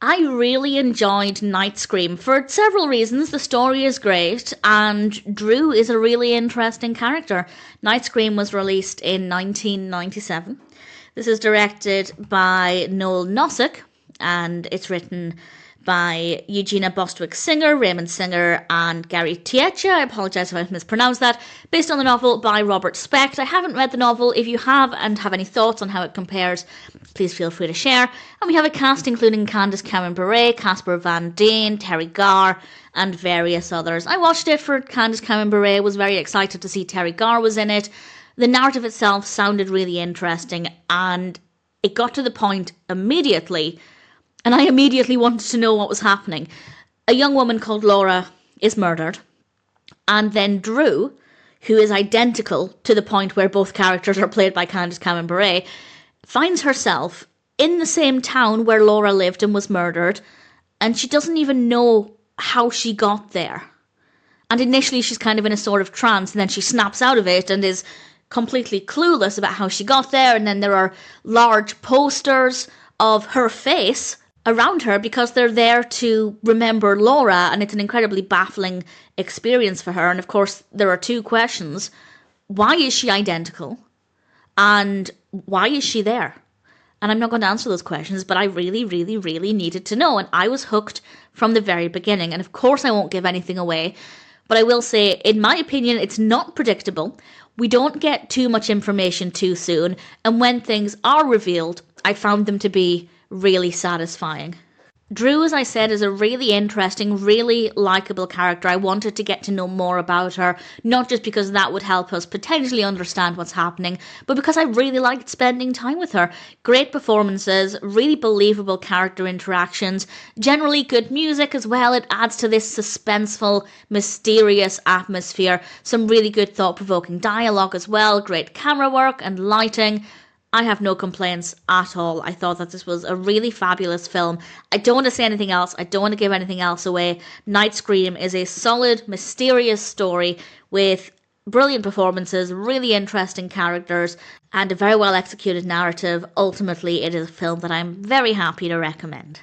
I really enjoyed NightScream for several reasons. The story is great, and Drew is a really interesting character. NightScream was released in 1997. This is directed by Noel Nosseck, and it's written by Eugenia Bostwick-Singer, Raymond Singer, and Gary Tieche. I apologise if I mispronounced that. Based on the novel by Robert Specht. I haven't read the novel. If you have and have any thoughts on how it compares, please feel free to share. And we have a cast including Candace, Bure, Casper Van Dien, Teri Garr, and various others. I watched it for Candace, Bure, was very excited to see Teri Garr was in it. The narrative itself sounded really interesting, and it got to the point immediately, and I immediately wanted to know what was happening. A young woman called Laura is murdered, and then Drew, who is identical to the point where both characters are played by Candace Bure, finds herself in the same town where Laura lived and was murdered, and she doesn't even know how she got there. And initially she's kind of in a sort of trance, and then she snaps out of it and is completely clueless about how she got there, and then there are large posters of her face around her because they're there to remember Laura, and it's an incredibly baffling experience for her. And of course there are two questions. Why is she identical? And why is she there? And I'm not going to answer those questions, but I really, really, really needed to know, and I was hooked from the very beginning. And of course I won't give anything away, but I will say, in my opinion, it's not predictable. We don't get too much information too soon, and when things are revealed, I found them to be really satisfying. Drew, as I said, is a really interesting, really likeable character. I wanted to get to know more about her, not just because that would help us potentially understand what's happening, but because I really liked spending time with her. Great performances, really believable character interactions, generally good music as well. It adds to this suspenseful, mysterious atmosphere. Some really good thought-provoking dialogue as well, great camera work and lighting. I have no complaints at all. I thought that this was a really fabulous film. I don't want to say anything else. I don't want to give anything else away. NightScream is a solid, mysterious story with brilliant performances, really interesting characters, and a very well executed narrative. Ultimately, it is a film that I'm very happy to recommend.